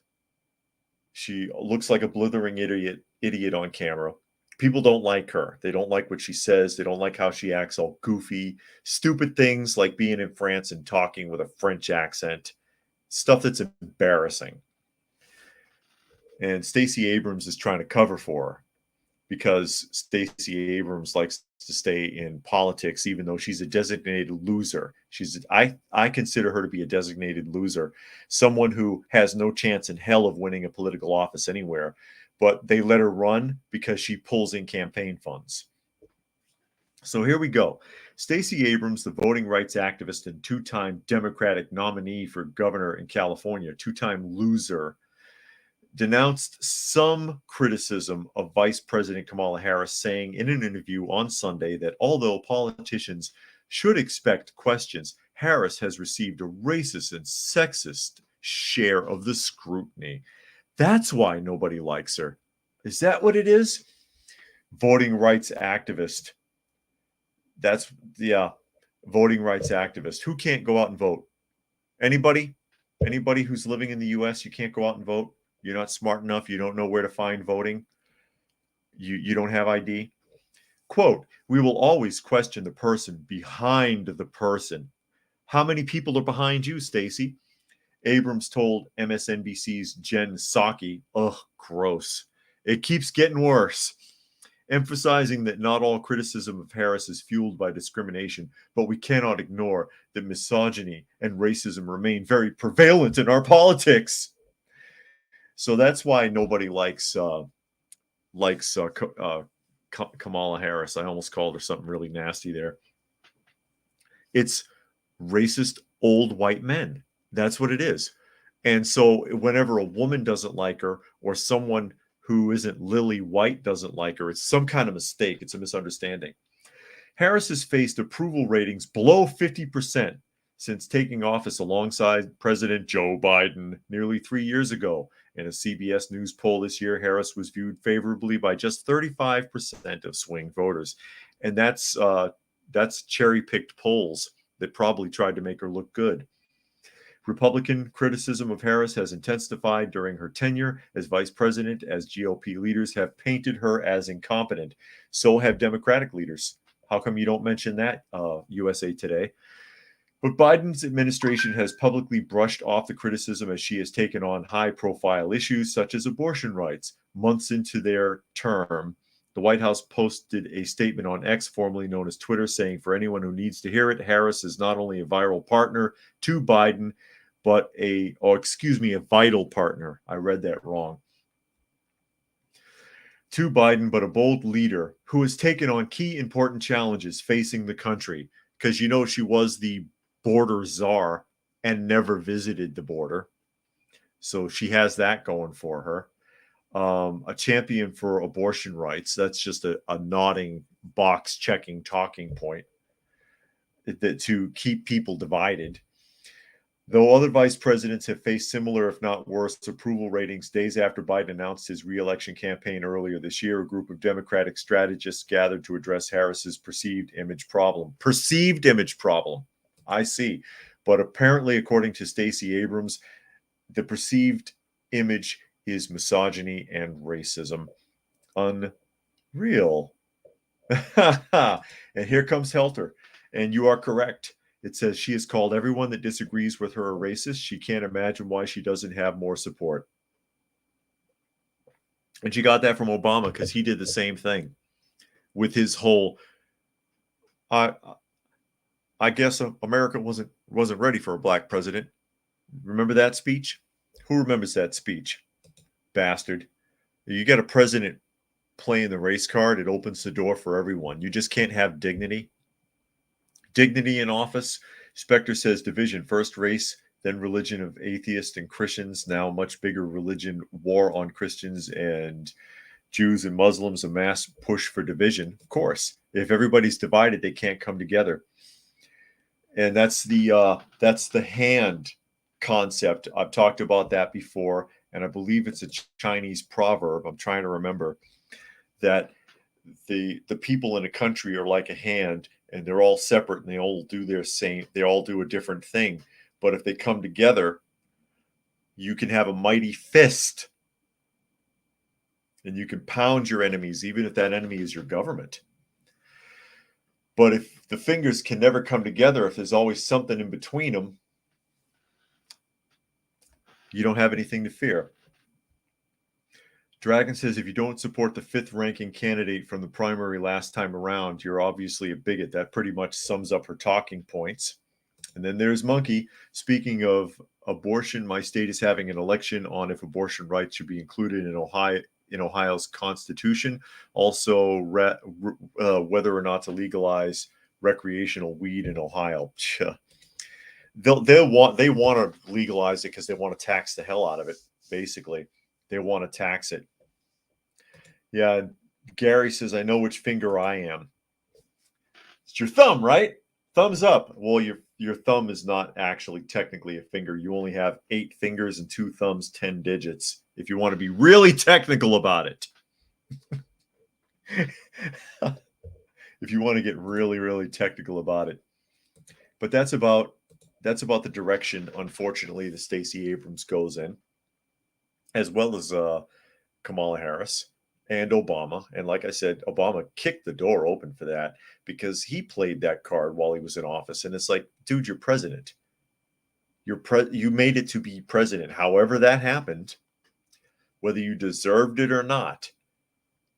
She looks like a blithering idiot on camera. People don't like her. They don't like what she says. They don't like how she acts all goofy, stupid things like being in France and talking with a French accent. Stuff that's embarrassing. And Stacey Abrams is trying to cover for her because Stacey Abrams likes to stay in politics, even though she's a designated loser. I consider her to be a designated loser, someone who has no chance in hell of winning a political office anywhere, but they let her run because she pulls in campaign funds. So here we go. Stacey Abrams, the voting rights activist and two-time Democratic nominee for governor in California, two-time loser, denounced some criticism of Vice President Kamala Harris, saying in an interview on Sunday that although politicians should expect questions, Harris has received a racist and sexist share of the scrutiny. That's why nobody likes her. Is that what it is? Voting rights activist. Voting rights activist. Who can't go out and vote? Anybody? Anybody who's living in the U.S., you can't go out and vote? You're not smart enough. You don't know where to find voting. You don't have ID. Quote, we will always question the person behind the person. How many people are behind you, Stacey? Abrams told MSNBC's Jen Psaki, ugh, gross. It keeps getting worse. Emphasizing that not all criticism of Harris is fueled by discrimination, but we cannot ignore that misogyny and racism remain very prevalent in our politics. So that's why nobody likes Kamala Harris. I almost called her something really nasty there. It's racist old white men. That's what it is. And so whenever a woman doesn't like her or someone who isn't Lily White doesn't like her, it's some kind of mistake. It's a misunderstanding. Harris has faced approval ratings below 50% since taking office alongside President Joe Biden nearly 3 years ago. In a CBS News poll this year, Harris was viewed favorably by just 35% of swing voters. And that's cherry-picked polls that probably tried to make her look good. Republican criticism of Harris has intensified during her tenure as vice president, as GOP leaders have painted her as incompetent. So have Democratic leaders. How come you don't mention that, USA Today? But Biden's administration has publicly brushed off the criticism as she has taken on high-profile issues such as abortion rights. Months into their term, the White House posted a statement on X, formerly known as Twitter, saying, for anyone who needs to hear it, Harris is not only a viral partner to Biden, but a vital partner. I read that wrong. To Biden, but a bold leader who has taken on key important challenges facing the country. Because she was the border czar and never visited the border. So she has that going for her. A champion for abortion rights. That's just a nodding, box checking talking point to keep people divided. Though other vice presidents have faced similar, if not worse, approval ratings days after Biden announced his re-election campaign earlier this year, a group of Democratic strategists gathered to address Harris's perceived image problem. Perceived image problem. I see. But apparently, according to Stacey Abrams, the perceived image is misogyny and racism. Unreal. And here comes Helter. And you are correct. It says she has called everyone that disagrees with her a racist. She can't imagine why she doesn't have more support. And she got that from Obama because he did the same thing with his whole I guess America wasn't ready for a black president. Remember that speech? Who remembers that speech? Bastard. You got a president playing the race card, it opens the door for everyone. You just can't have dignity. Dignity in office. Specter says division, first race, then religion of atheists and Christians, now much bigger religion, war on Christians and Jews and Muslims, a mass push for division. Of course, if everybody's divided, they can't come together. And that's the hand concept. I've talked about that before, and I believe it's a Chinese proverb. I'm trying to remember that the people in a country are like a hand, and they're all separate, and they all do a different thing. But if they come together, you can have a mighty fist, and you can pound your enemies, even if that enemy is your government. But if the fingers can never come together, if there's always something in between them, you don't have anything to fear. Dragon says, if you don't support the fifth ranking candidate from the primary last time around, you're obviously a bigot. That pretty much sums up her talking points. And then there's Monkey. Speaking of abortion, my state is having an election on if abortion rights should be included in Ohio's constitution. Also, whether or not to legalize recreational weed in Ohio. They want to legalize it because they want to tax the hell out of it. Basically, they want to tax it. Yeah, Gary says, I know which finger I am. It's your thumb, right? Thumbs up. Well, your thumb is not actually technically a finger. You only have 8 fingers and 2 thumbs, 10 digits, if you want to be really technical about it. If you want to get really, really technical about it. But that's about the direction, unfortunately, the Stacey Abrams goes in, as well as Kamala Harris and Obama. And like I said, Obama kicked the door open for that because he played that card while he was in office. And it's like, dude, you're president. You made it to be president. However that happened, whether you deserved it or not,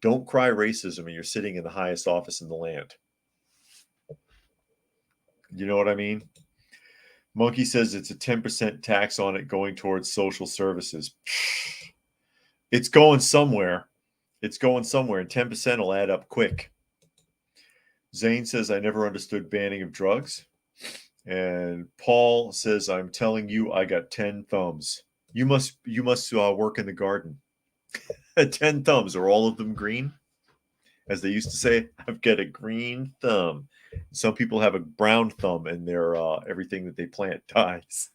don't cry racism and you're sitting in the highest office in the land. You know what I mean? Monkey says it's a 10% tax on it going towards social services. It's going somewhere. It's going somewhere, and 10% will add up quick. Zane says, I never understood banning of drugs. And Paul says, I'm telling you, I got 10 thumbs. You must work in the garden. 10 thumbs. Are all of them green? As they used to say, I've got a green thumb. Some people have a brown thumb, and their everything that they plant dies.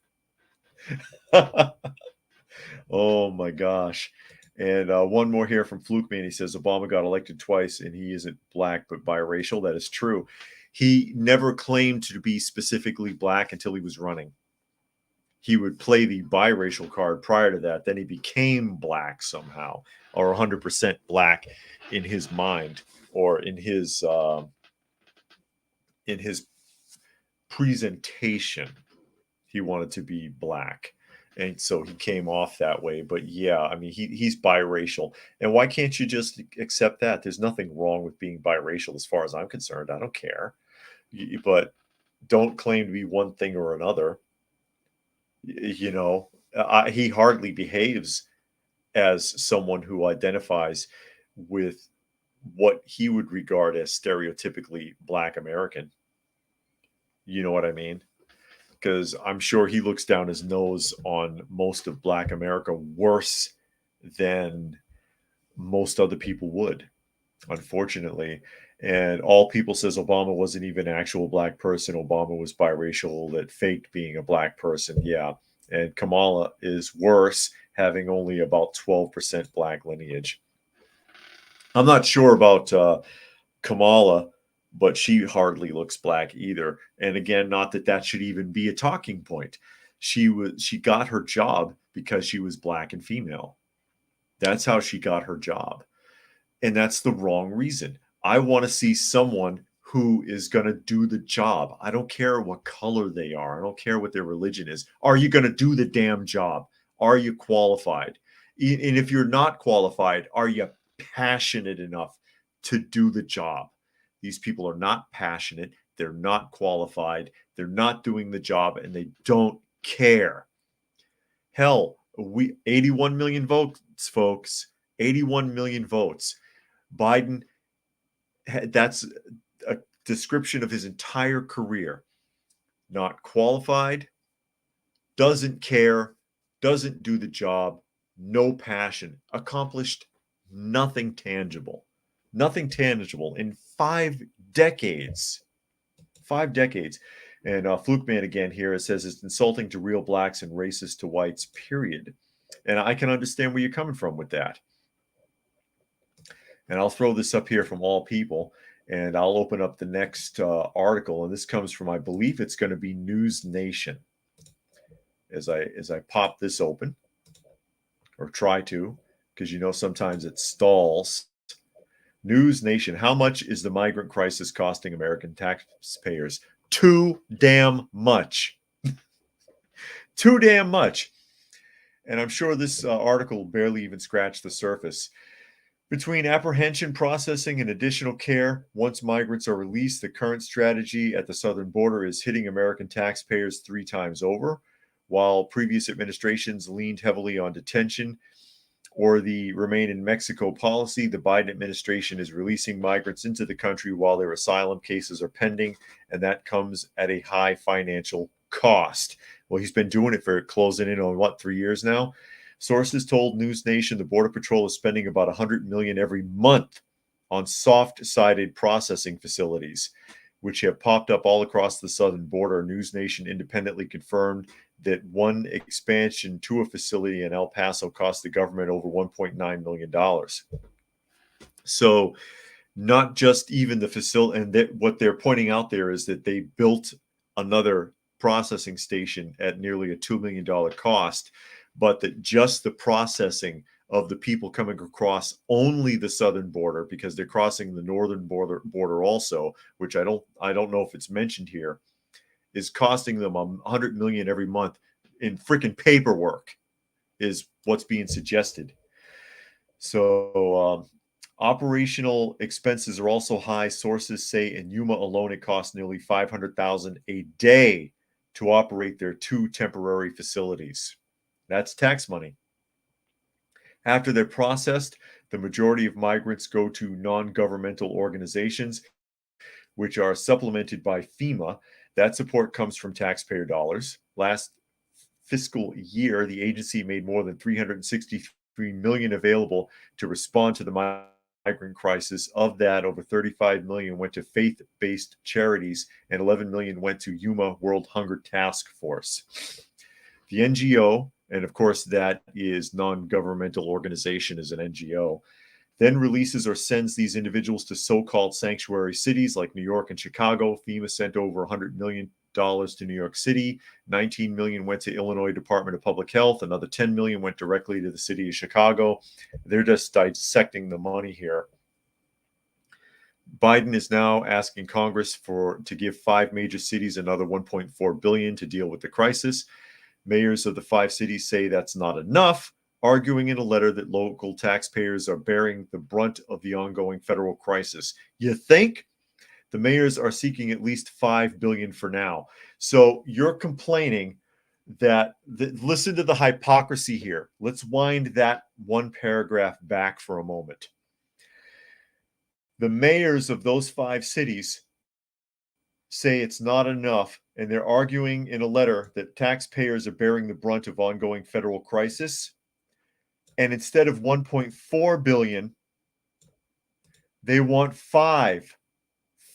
Oh my gosh. And one more here from Fluke Man. He says Obama got elected twice and he isn't black but biracial. That is true. He never claimed to be specifically black until he was running. He would play the biracial card prior to that. Then he became black somehow, or 100% black in his mind, or in his presentation. He wanted to be black. And so he came off that way. But yeah, I mean, he's biracial. And why can't you just accept that? There's nothing wrong with being biracial as far as I'm concerned. I don't care. But don't claim to be one thing or another. You know, he hardly behaves as someone who identifies with what he would regard as stereotypically Black American. You know what I mean? Because I'm sure he looks down his nose on most of Black America worse than most other people would, unfortunately. And all people says Obama wasn't even an actual black person. Obama was biracial that faked being a black person. Yeah. And Kamala is worse, having only about 12% black lineage. I'm not sure about Kamala, but she hardly looks black either. And again, not that that should even be a talking point. She got her job because she was black and female. That's how she got her job. And that's the wrong reason. I want to see someone who is going to do the job. I don't care what color they are. I don't care what their religion is. Are you going to do the damn job? Are you qualified? And if you're not qualified, are you passionate enough to do the job? These people are not passionate. They're not qualified. They're not doing the job, and they don't care. Hell, 81 million votes, folks. 81 million votes. Biden, that's a description of his entire career. Not qualified, doesn't care, doesn't do the job, no passion, accomplished nothing tangible. Nothing tangible in 5 decades. 5 decades. And Fluke Man again here, it says it's insulting to real blacks and racist to whites, period. And I can understand where you're coming from with that. And I'll throw this up here from All People, and I'll open up the next article. And this comes from, I believe it's going to be News Nation. As I pop this open, or try to, because sometimes it stalls. News Nation. How much is the migrant crisis costing American taxpayers? Too damn much. Too damn much. And I'm sure this article barely even scratched the surface. Between apprehension, processing, and additional care, once migrants are released, the current strategy at the southern border is hitting American taxpayers 3 times over. While previous administrations leaned heavily on detention or the remain in Mexico policy, the Biden administration is releasing migrants into the country while their asylum cases are pending, and that comes at a high financial cost. Well, he's been doing it for closing in on 3 years now. Sources told News Nation the Border Patrol is spending about $100 million every month on soft-sided processing facilities, which have popped up all across the southern border. News Nation independently confirmed that one expansion to a facility in El Paso cost the government over $1.9 million. So not just even the facility, and what they're pointing out there is that they built another processing station at nearly a $2 million cost, but that just the processing of the people coming across only the southern border, because they're crossing the northern border also, which I don't know if it's mentioned here, is costing them $100 million every month in freaking paperwork, is what's being suggested. So operational expenses are also high. Sources say in Yuma alone, it costs nearly $500,000 a day to operate their 2 temporary facilities. That's tax money. After they're processed, the majority of migrants go to non-governmental organizations, which are supplemented by FEMA. That support comes from taxpayer dollars. Last fiscal year, the agency made more than $363 million available to respond to the migrant crisis. Of that, over $35 million went to faith-based charities, and $11 million went to Yuma World Hunger Task Force. The NGO, and of course that is non-governmental organization, is an NGO, then releases or sends these individuals to so-called sanctuary cities like New York and Chicago. FEMA sent over $100 million to New York City. $19 million went to Illinois Department of Public Health. Another $10 million went directly to the city of Chicago. They're just dissecting the money here. Biden is now asking Congress to give 5 major cities another $1.4 billion to deal with the crisis. Mayors of the 5 cities say that's not enough, arguing in a letter that local taxpayers are bearing the brunt of the ongoing federal crisis. You think? The mayors are seeking at least $5 billion for now. So you're complaining that listen to the hypocrisy here. Let's wind that one paragraph back for a moment. The mayors of those 5 cities say it's not enough, and they're arguing in a letter that taxpayers are bearing the brunt of ongoing federal crisis. And instead of $1.4 billion, they want 5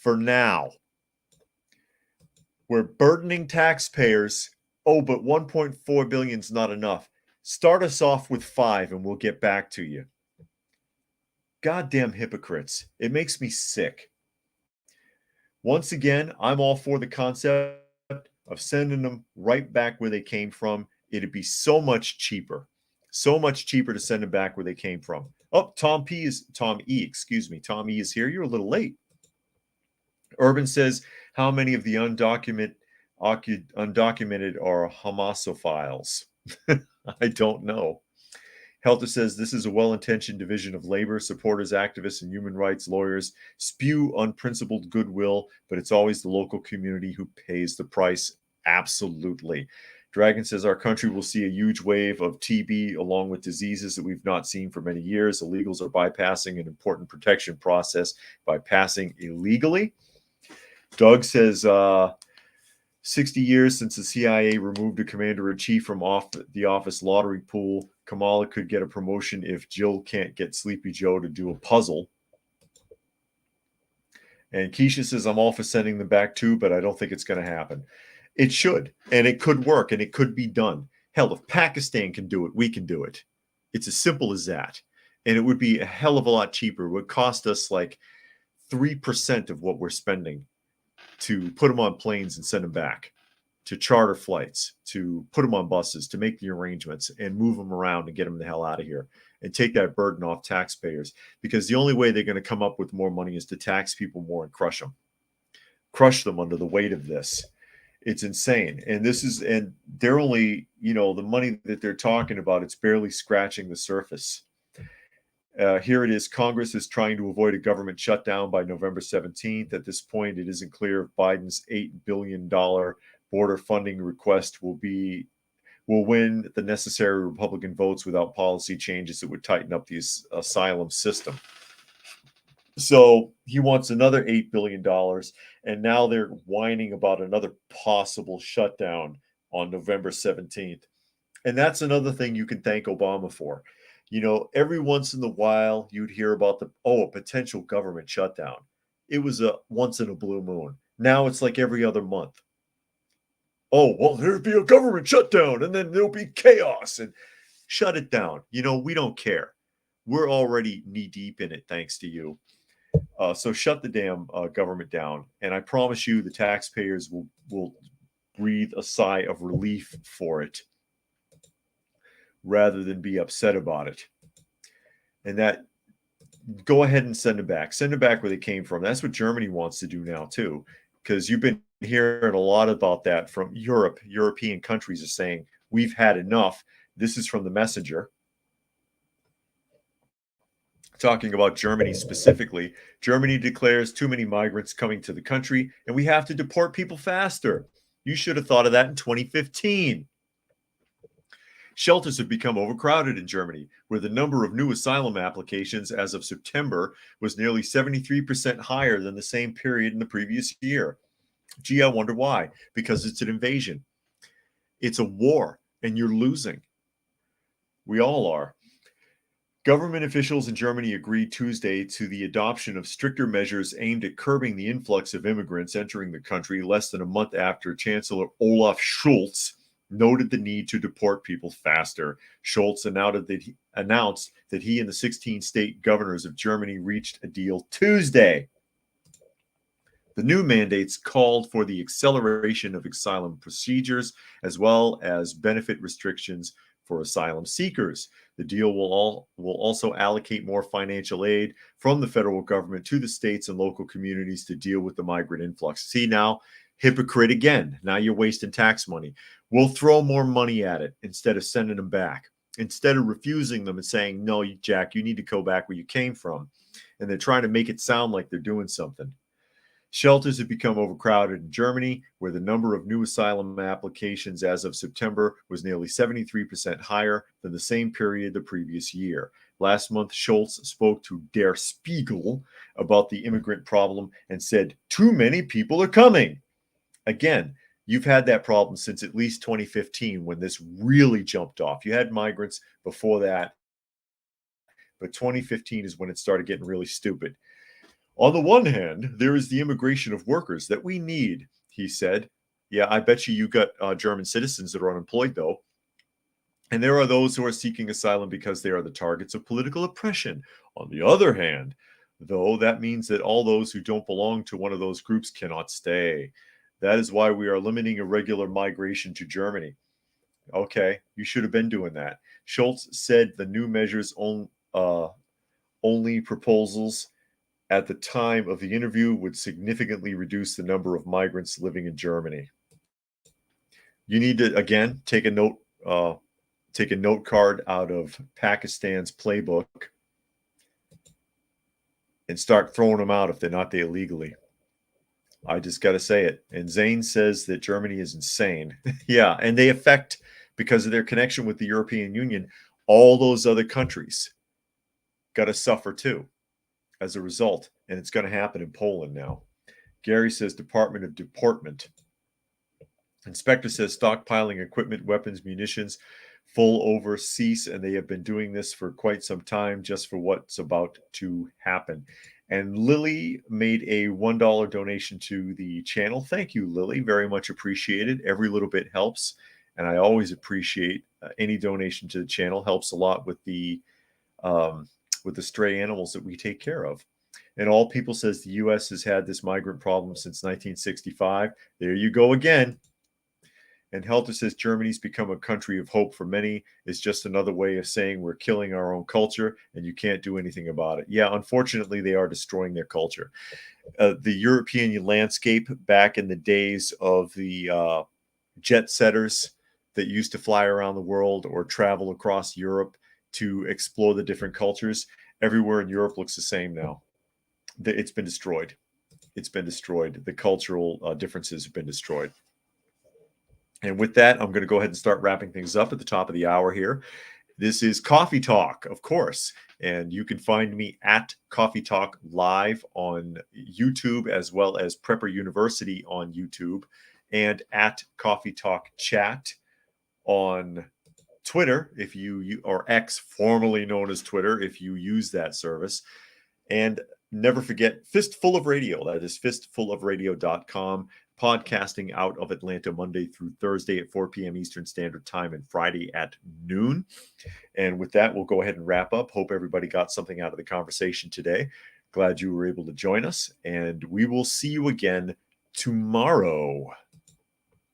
for now. We're burdening taxpayers. Oh, but $1.4 billion is not enough. Start us off with 5 and we'll get back to you. Goddamn hypocrites. It makes me sick. Once again, I'm all for the concept of sending them right back where they came from. It'd be so much cheaper. So much cheaper to send them back where they came from. Oh, Tom E is here. You're a little late. Urban says, how many of the undocumented are Hamasophiles? I don't know. Helter says, this is a well-intentioned division of labor. Supporters, activists, and human rights lawyers spew unprincipled goodwill, but it's always the local community who pays the price. Absolutely. Dragon says, our country will see a huge wave of TB along with diseases that we've not seen for many years. Illegals are bypassing an important protection process by passing illegally. Doug says, 60 years since the CIA removed a commander-in-chief from the office lottery pool. Kamala could get a promotion if Jill can't get Sleepy Joe to do a puzzle. And Keisha says, I'm all for sending them back too, but I don't think it's going to happen. It should, and it could work, and it could be done. Hell, if Pakistan can do it, we can do it. It's as simple as that. And it would be a hell of a lot cheaper. It would cost us like 3% of what we're spending to put them on planes and send them back, to charter flights, to put them on buses, to make the arrangements and move them around and get them the hell out of here and take that burden off taxpayers. Because the only way they're going to come up with more money is to tax people more and crush them under the weight of this. It's insane. And they're only, the money that they're talking about, it's barely scratching the surface. Here it is. Congress is trying to avoid a government shutdown by November 17th. At this point, it isn't clear if Biden's $8 billion border funding request will win the necessary Republican votes without policy changes that would tighten up the asylum system. So he wants another $8 billion, and now they're whining about another possible shutdown on November 17th. And that's another thing you can thank Obama for. Every once in a while, you'd hear about a potential government shutdown. It was a once in a blue moon. Now it's like every other month. Oh, well, there'd be a government shutdown, and then there'll be chaos, and shut it down. We don't care. We're already knee deep in it, thanks to you. So shut the damn government down, and I promise you the taxpayers will breathe a sigh of relief for it rather than be upset about it. And that, go ahead and send them back. Send them back where they came from. That's what Germany wants to do now too, because you've been hearing a lot about that from Europe. European countries are saying, we've had enough. This is from the Messenger. Talking about Germany specifically, Germany declares too many migrants coming to the country, and we have to deport people faster. You should have thought of that in 2015. Shelters have become overcrowded in Germany, where the number of new asylum applications as of September was nearly 73% higher than the same period in the previous year. Gee, I wonder why. Because it's an invasion. It's a war, and you're losing. We all are. Government officials in Germany agreed Tuesday to the adoption of stricter measures aimed at curbing the influx of immigrants entering the country less than a month after Chancellor Olaf Scholz noted the need to deport people faster. Scholz announced that he and the 16 state governors of Germany reached a deal Tuesday. The new mandates called for the acceleration of asylum procedures as well as benefit restrictions for asylum seekers. The deal will also allocate more financial aid from the federal government to the states and local communities to deal with the migrant influx. See now, hypocrite again. Now you're wasting tax money. We'll throw more money at it instead of sending them back. Instead of refusing them and saying, no, Jack, you need to go back where you came from. And they're trying to make it sound like they're doing something. Shelters have become overcrowded in Germany, where the number of new asylum applications as of September was nearly 73% higher than the same period the previous year. Last month, Scholz spoke to Der Spiegel about the immigrant problem and said, too many people are coming. Again, you've had that problem since at least 2015 when this really jumped off. You had migrants before that, but 2015 is when it started getting really stupid. On the one hand, there is the immigration of workers that we need, he said. Yeah, I bet you got German citizens that are unemployed, though. And there are those who are seeking asylum because they are the targets of political oppression. On the other hand, though, that means that all those who don't belong to one of those groups cannot stay. That is why we are limiting irregular migration to Germany. Okay, you should have been doing that. Scholz said the new measures only proposals at the time of the interview would significantly reduce the number of migrants living in Germany. You need to, again, take a note card out of Pakistan's playbook and start throwing them out if they're not there illegally. I just got to say it. And Zane says that Germany is insane. Yeah, and they affect, because of their connection with the European Union, all those other countries got to suffer too as a result. And it's going to happen in Poland now. Gary says Department of Deportment. Inspector says stockpiling equipment, weapons, munitions, full over cease, and they have been doing this for quite some time just for what's about to happen. And Lily made a $1 donation to the channel. Thank you, Lily. Very much appreciated. Every little bit helps. And I always appreciate any donation to the channel. Helps a lot with the stray animals that we take care of. And All People says the U.S. has had this migrant problem since 1965. There you go again. And Helter says Germany's become a country of hope for many. It's just another way of saying we're killing our own culture and you can't do anything about it. Yeah, unfortunately, they are destroying their culture. The European landscape back in the days of the jet setters that used to fly around the world or travel across Europe to explore the different cultures, everywhere in Europe looks the same now. It's been destroyed. It's been destroyed. The cultural differences have been destroyed. And with that, I'm going to go ahead and start wrapping things up at the top of the hour here. This is Coffee Talk, of course, and you can find me at Coffee Talk Live on YouTube, as well as Prepper University on YouTube, and at Coffee Talk Chat on Twitter, if you or X, formerly known as Twitter, if you use that service. And never forget Fistful of Radio. That is fistfulofradio.com. Podcasting out of Atlanta Monday through Thursday at 4 p.m. Eastern Standard Time and Friday at noon. And with that, we'll go ahead and wrap up. Hope everybody got something out of the conversation today. Glad you were able to join us. And we will see you again tomorrow.